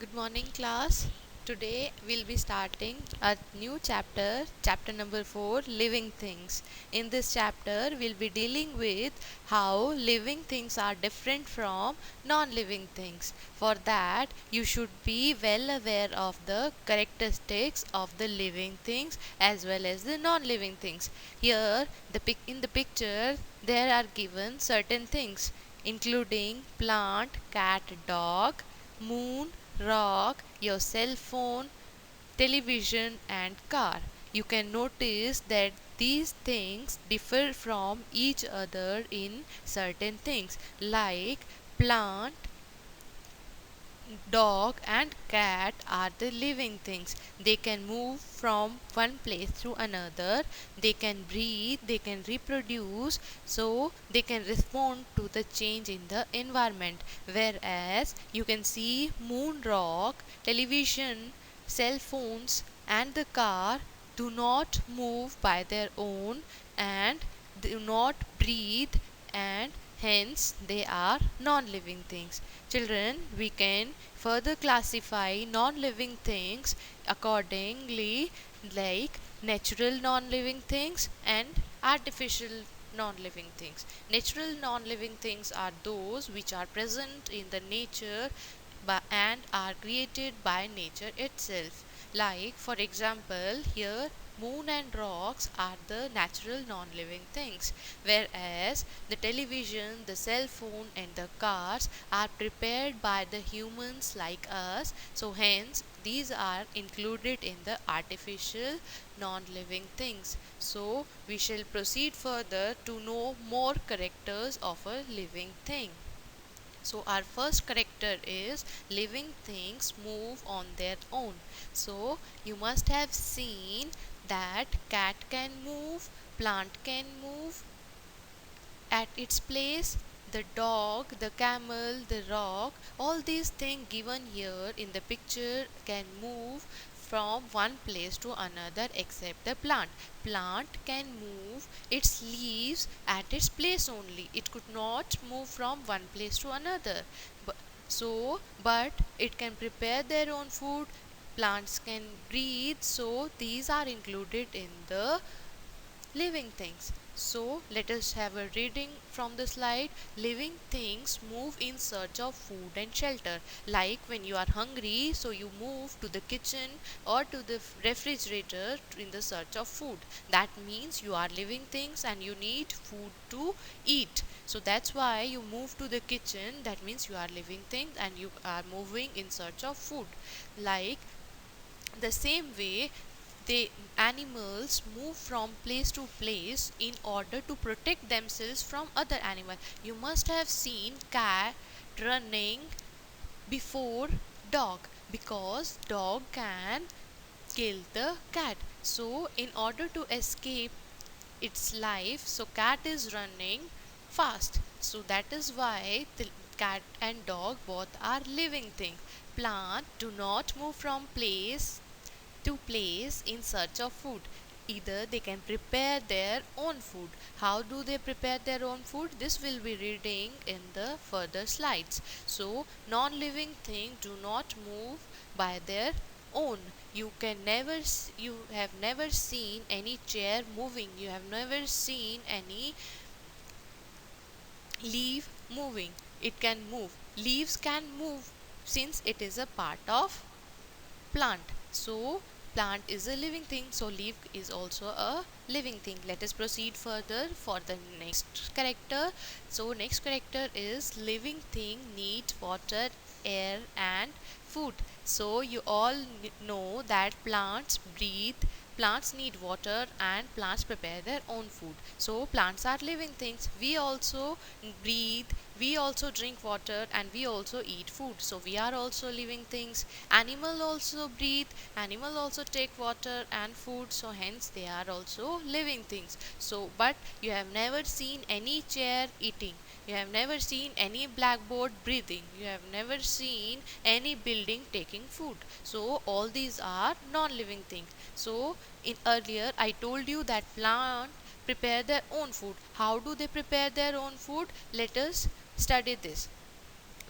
Good morning, class. Today we'll be starting a new chapter, chapter number 4, Living Things. In this chapter, we'll be dealing with how living things are different from non living things. For that, you should be well aware of the characteristics of the living things as well as the non living things. Here, in the picture, there are given certain things including plant, cat, dog, moon, rock, your cell phone, television, and car. You can notice that these things differ from each other in certain things like plant, dog, and cat are the living things. They can move from one place to another, they can breathe, they can reproduce, so they can respond to the change in the environment. Whereas you can see moon, rock, television, cell phones, and the car do not move by their own and do not breathe, and hence they are non-living things. Children, we can further classify non-living things accordingly, like natural non-living things and artificial non-living things. Natural non-living things are those which are present in the nature and are created by nature itself. Like, for example, here moon and rocks are the natural non-living things, whereas the television, the cell phone, and the cars are prepared by the humans like us, so hence these are included in the artificial non-living things. So we shall proceed further to know more characters of a living thing. So our first character is living things move on their own. So you must have seen that cat can move, plant can move at its place, the dog, the camel, the rock, all these things given here in the picture can move from one place to another except the plant. Plant can move its leaves at its place only. It could not move from one place to another. But, but it can prepare their own food. Plants can breathe, so these are included in the living things. So let us have a reading from the slide. Living things move in search of food and shelter. Like when you are hungry, so you move to the kitchen or to the refrigerator in the search of food. That means you are living things and you need food to eat. So that's why you move to the kitchen. That means you are living things and you are moving in search of food. Like the same way, the animals move from place to place in order to protect themselves from other animals. You must have seen cat running before dog, because dog can kill the cat. So in order to escape its life, so cat is running fast. So that is why the cat and dog both are living things. Plant do not move from place to place in search of food. Either they can prepare their own food. How do they prepare their own food? This will be reading in the further slides. So non-living things do not move by their own. You have never seen any chair moving. You have never seen any leaf moving. It can move. Leaves can move since it is a part of plant. So plant is a living thing, so leaf is also a living thing. Let us proceed further for the next character. So next character is living thing need water, air, and food. So you all know that plants breathe, plants need water, and plants prepare their own food. So plants are living things. We also breathe, we also drink water, and we also eat food. So we are also living things. Animal also breathe, animal also take water and food, so hence they are also living things. So but you have never seen any chair eating, you have never seen any blackboard breathing, you have never seen any building taking food. So all these are non-living things. So in earlier I told you that plant prepare their own food. How do they prepare their own food? Let us study this.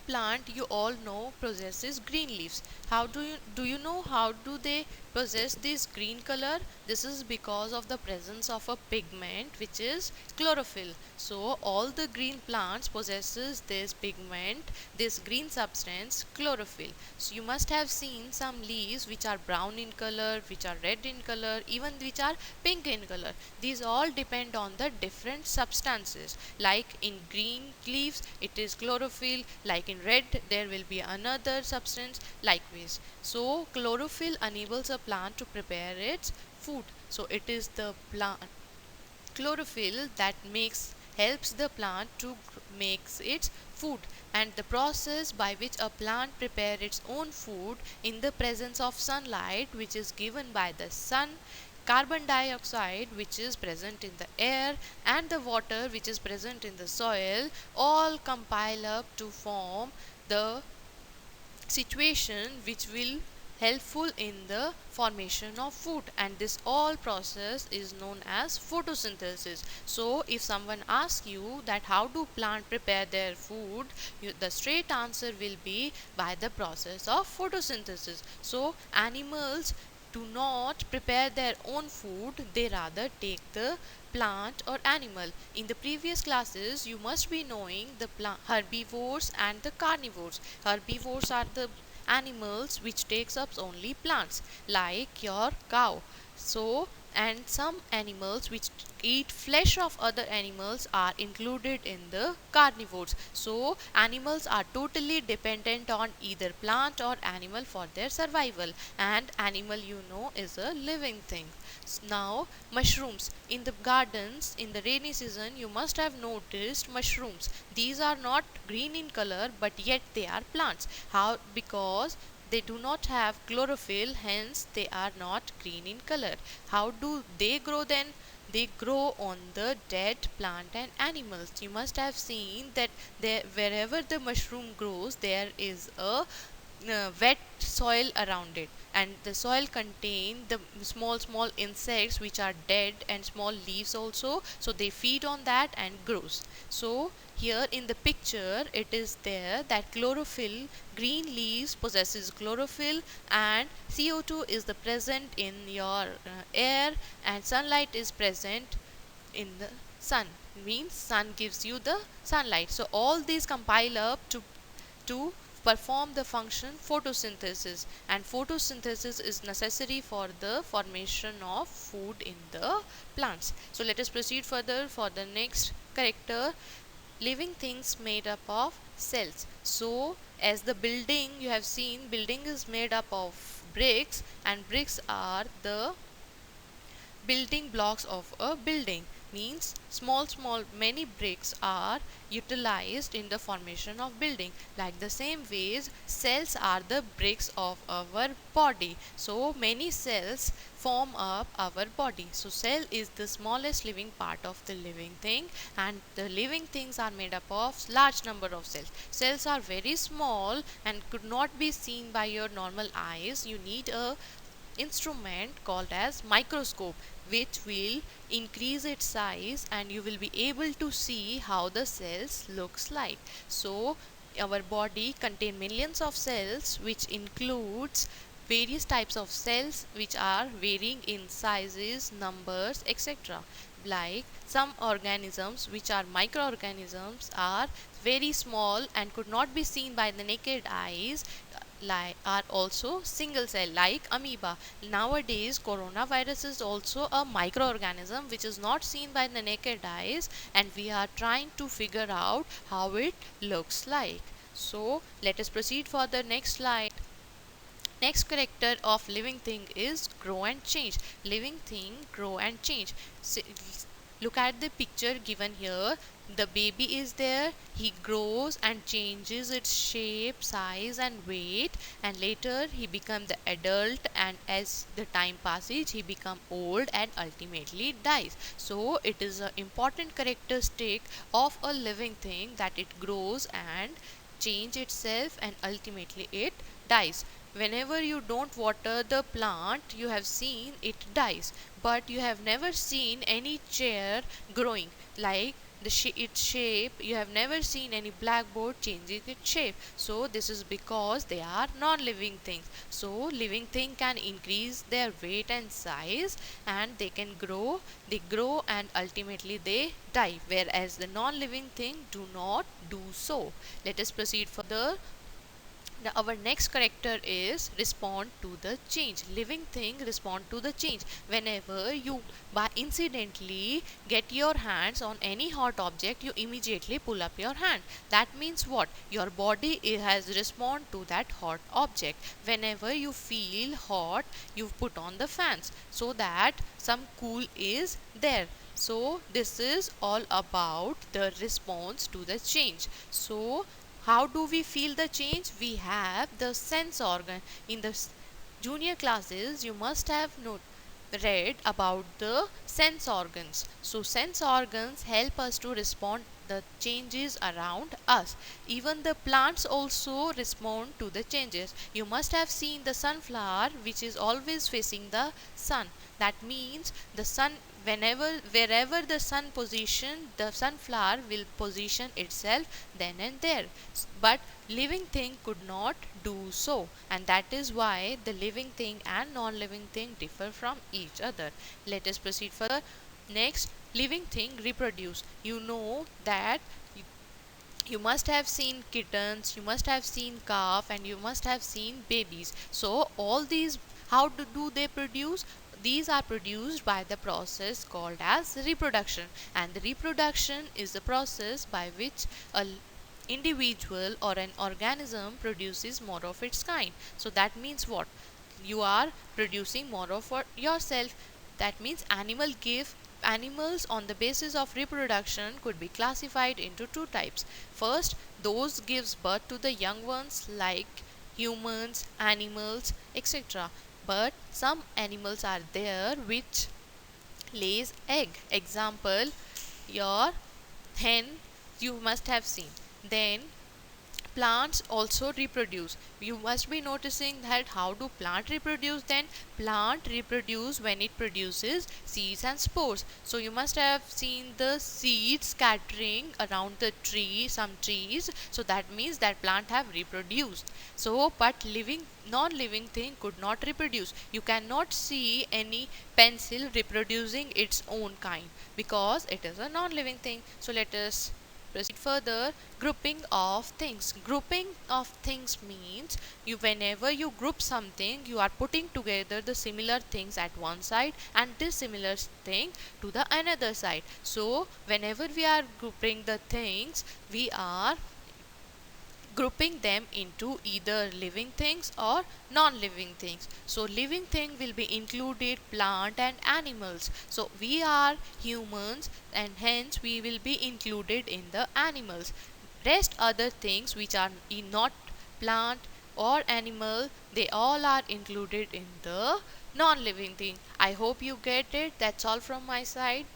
plant, you all know, possesses green leaves. How do you know how do they possess this green color? This is because of the presence of a pigment which is chlorophyll. So all the green plants possesses this pigment, this green substance, chlorophyll. So you must have seen some leaves which are brown in color, which are red in color, even which are pink in color. These all depend on the different substances. Like in green leaves it is chlorophyll, like in red there will be another substance, likewise. So chlorophyll enables a plant to prepare its food. So it is the plant chlorophyll that helps the plant to makes its food, and the process by which a plant prepare its own food in the presence of sunlight which is given by the sun, carbon dioxide which is present in the air, and the water which is present in the soil, all compile up to form the situation which will helpful in the formation of food, and this all process is known as photosynthesis. So if someone asks you that how do plant prepare their food, the straight answer will be by the process of photosynthesis. So animals do not prepare their own food, they rather take the plant or animal. In the previous classes you must be knowing the herbivores and the carnivores. Herbivores are the animals which takes up only plants, like your cow. So and some animals which eat flesh of other animals are included in the carnivores. So animals are totally dependent on either plant or animal for their survival, and animal is a living thing. Now mushrooms in the gardens in the rainy season, you must have noticed mushrooms. These are not green in color, but yet they are plants. How? Because they do not have chlorophyll, hence they are not green in color. How do they grow then? They grow on the dead plant and animals. You must have seen that there, wherever the mushroom grows, there is a wet soil around it, and the soil contain the small insects which are dead, and small leaves also, so they feed on that and grows. So here in the picture it is there that chlorophyll, green leaves possesses chlorophyll, and CO2 is the present in your air, and sunlight is present in the sun, means sun gives you the sunlight. So all these compile up to perform the function photosynthesis, and photosynthesis is necessary for the formation of food in the plants. So let us proceed further for the next character. Living things made up of cells. So as the building, you have seen building is made up of bricks, and bricks are the building blocks of a building, means small many bricks are utilized in the formation of building. Like the same ways cells are the bricks of our body, so many cells form up our body. So cell is the smallest living part of the living thing, and the living things are made up of large number of cells. Cells are very small and could not be seen by your normal eyes. You need a instrument called as microscope, which will increase its size and you will be able to see how the cells looks like. So our body contain millions of cells, which includes various types of cells which are varying in sizes, numbers, etc. Like some organisms which are microorganisms are very small and could not be seen by the naked eyes, like are also single cell, like amoeba. Nowadays coronavirus is also a microorganism which is not seen by the naked eyes, and we are trying to figure out how it looks like. So let us proceed for the next slide. Next character of living thing is grow and change. Living thing grow and change. Look at the picture given here. The baby is there, he grows and changes its shape, size and weight, and later he becomes the adult, and as the time passes he become old and ultimately dies. So it is an important characteristic of a living thing that it grows and change itself and ultimately it dies. Whenever you don't water the plant, you have seen it dies, but you have never seen any chair growing. Like its shape. You have never seen any blackboard changing its shape. So this is because they are non-living things. So living thing can increase their weight and size, and they grow and ultimately they die, whereas the non-living thing do not do so. Let us proceed further. Now our next character is respond to the change. Living thing respond to the change. Whenever you by incidentally get your hands on any hot object, you immediately pull up your hand. That means what? Your body has respond to that hot object. Whenever you feel hot, you put on the fans so that some cool is there. So this is all about the response to the change. So how do we feel the change? We have the sense organ. In the junior classes, you must have read about the sense organs. So sense organs help us to respond the changes around us. Even the plants also respond to the changes. You must have seen the sunflower which is always facing the sun. That means the sun, wherever the sun position, the sunflower will position itself then and there. But living thing could not do so, and that is why the living thing and non-living thing differ from each other. Let us proceed further. Next, living thing reproduce. You know that you must have seen kittens, you must have seen calf, and you must have seen babies. So all these, how do they produce? These are produced by the process called as reproduction, and the reproduction is the process by which a individual or an organism produces more of its kind. So that means what? You are producing more of yourself. That means animals on the basis of reproduction could be classified into two types. First, those gives birth to the young ones like humans, animals, etc. But some animals are there which lays egg. Example, your hen you must have seen. Then plants also reproduce. You must be noticing that how do plant reproduce? Then plant reproduce when it produces seeds and spores. So you must have seen the seeds scattering around the tree, some trees. So that means that plant have reproduced. So but living non-living thing could not reproduce. You cannot see any pencil reproducing its own kind because it is a non-living thing. So let us proceed further. Grouping of things. Grouping of things means you, whenever you group something, you are putting together the similar things at one side and dissimilar thing to the another side. So whenever we are grouping the things, we are grouping them into either living things or non-living things. So living thing will be included plant and animals. So we are humans and hence we will be included in the animals. Rest other things which are not plant or animal, they all are included in the non-living thing. I hope you get it. That's all from my side.